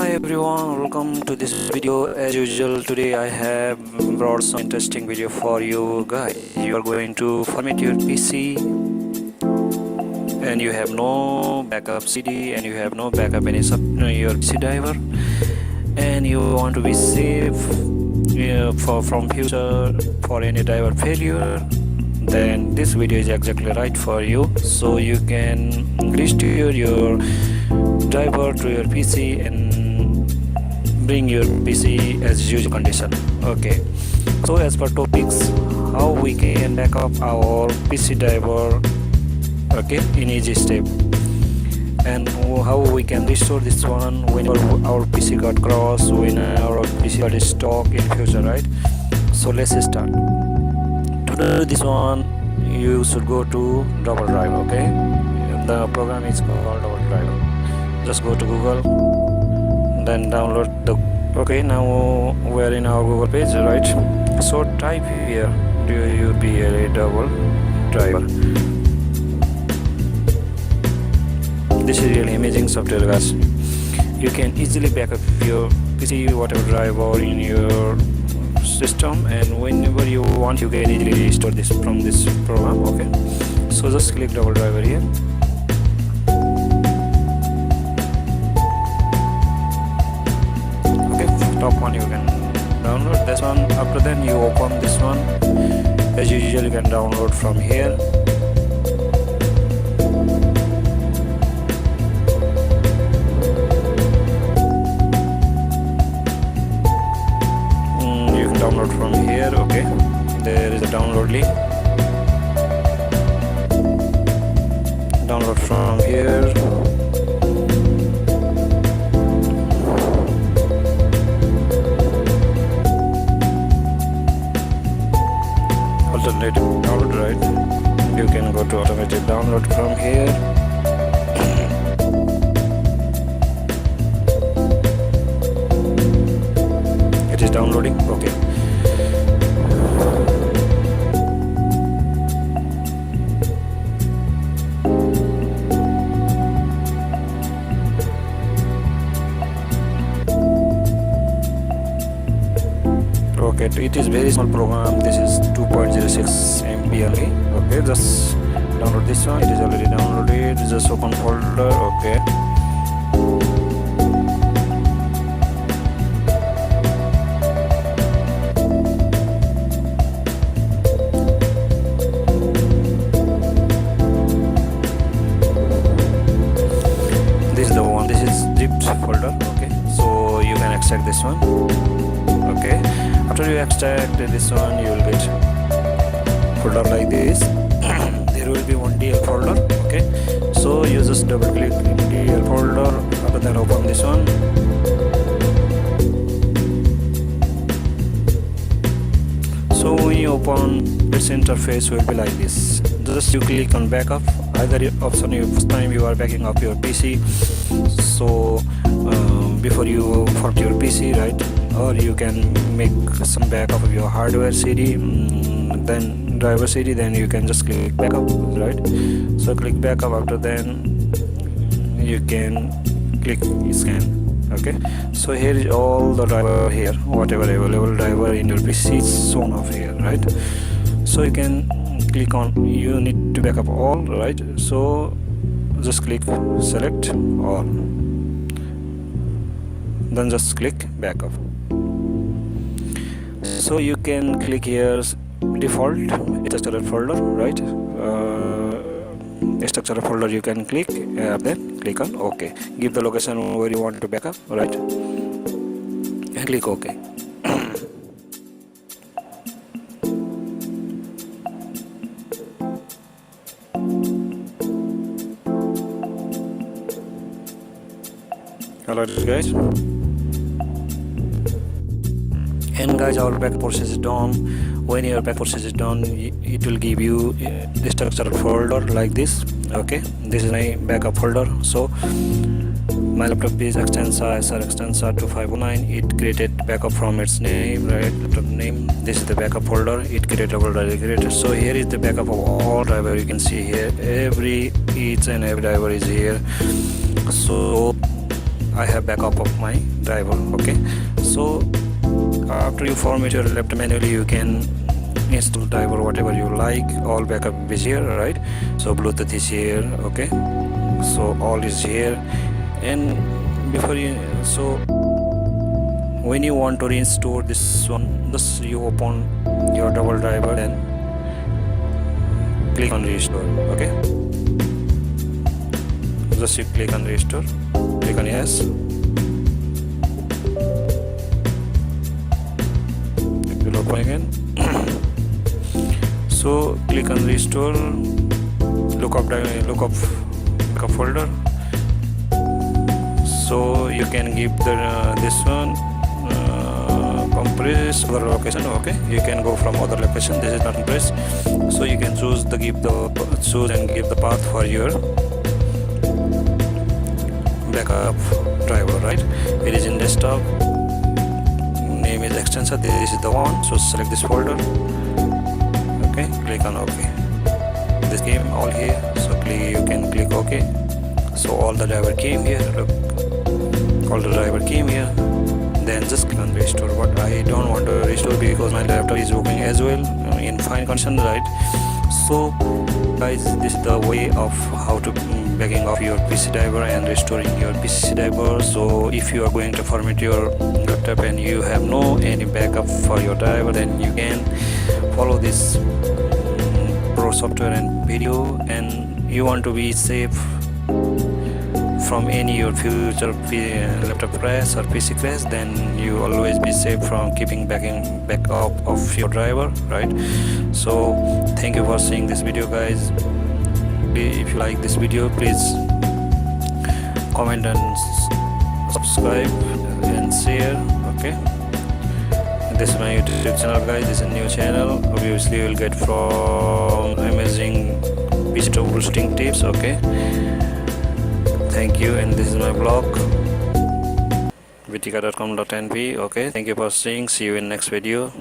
Hi everyone, welcome to this video. As usual, today I have brought some interesting video for you guys. You are going to format your PC and you have no backup CD and you have no backup any your PC driver, and you want to be safe from future for any driver failure. Then this video is exactly right for you, so you can restore your driver to your PC and bring your PC as usual condition. Okay, so as per topics, how we can back up our PC driver, okay, in easy step, and how we can restore this one when our PC got crossed, when our PC got stock in future, right? So let's start. To do this one, you should go to Double Drive. Okay, the program is called Double Drive. Just go to Google, then download the. Okay, now we are in our Google page, right? So type here DUBLA Double Driver. This is really amazing software, guys. You can easily back up your PC, whatever driver in your system, and whenever you want, you can easily restore this from this program. Okay, so just click Double Driver here. Top one you can download this one. After then you open this one. As usual, you can download from here. You can download from here. Okay, there is a download link. Download from here. Automatic download, right? You can go to automatic download from here. It is downloading. Okay, it is very small program. This is 2.06 MB only. Okay, just download this one. It is already downloaded. Just open folder. Okay, this is the one. This is zipped folder. Okay, so you can extract this one. Okay, after you extract this one, you will get folder like this. There will be one DL folder. Okay, so you just double click in DL folder. After then open this one. So when you open, its interface will be like this. Just you click on backup. Either option, first time you are backing up your PC, so before you format your PC, right? Or you can make some backup of your hardware CD, then driver CD, then you can just click backup, right? So click backup. After then you can click scan. Okay, so here is all the driver here, whatever available driver in your PC is shown off here, right? So you can click on, you need to backup all, right? So just click select all, then just click backup. So you can click here default structural folder, right? Structural folder you can click, then click on OK. Give the location where you want to backup, right? And click OK. Alright guys, and guys, our backup process is done. When your backup process is done, it will give you the structural folder like this. Okay, this is my backup folder. So my laptop is Xtensa SR Xtensa 2509. It created backup from its name, right? Laptop name. This is the backup folder. It created a folder created. So here is the backup of all driver. You can see here each and every driver is here. So I have backup of my driver. Okay, so after you format your laptop manually, you can install driver whatever you like. All backup is here, right? So Bluetooth is here. Okay, so all is here. And before you, so when you want to restore this one, this you open your double driver and click on restore. Okay, just you click on restore, click on yes, it will open again. So click on restore, look up backup folder. So you can give the this one compress other location. Okay, you can go from other location. This is not compress, so you can choose and give the path for your backup driver, right? It is in desktop, name is extension, this is the one. So select this folder. Okay, click on OK. This came all here, so you can click OK. So all the driver came here. Look, all the driver came here. Then just click on restore. But I don't want to restore because my laptop is working as well in fine condition, right? So guys, this is the way of how to backing up your PC driver and restoring your PC driver. So if you are going to format your laptop and you have no any backup for your driver, then you can follow this pro software and video, and you want to be safe from any your future laptop crash or PC crash, then you always be safe from keeping backup of your driver, right? So thank you for seeing this video, guys. If you like this video, please comment and subscribe and share. Okay, this is my YouTube channel, guys. This is a new channel. Obviously you will get from amazing PC troubleshooting tips. Okay, thank you, and this is my blog vitika.com.np. okay, thank you for seeing. See you in next video.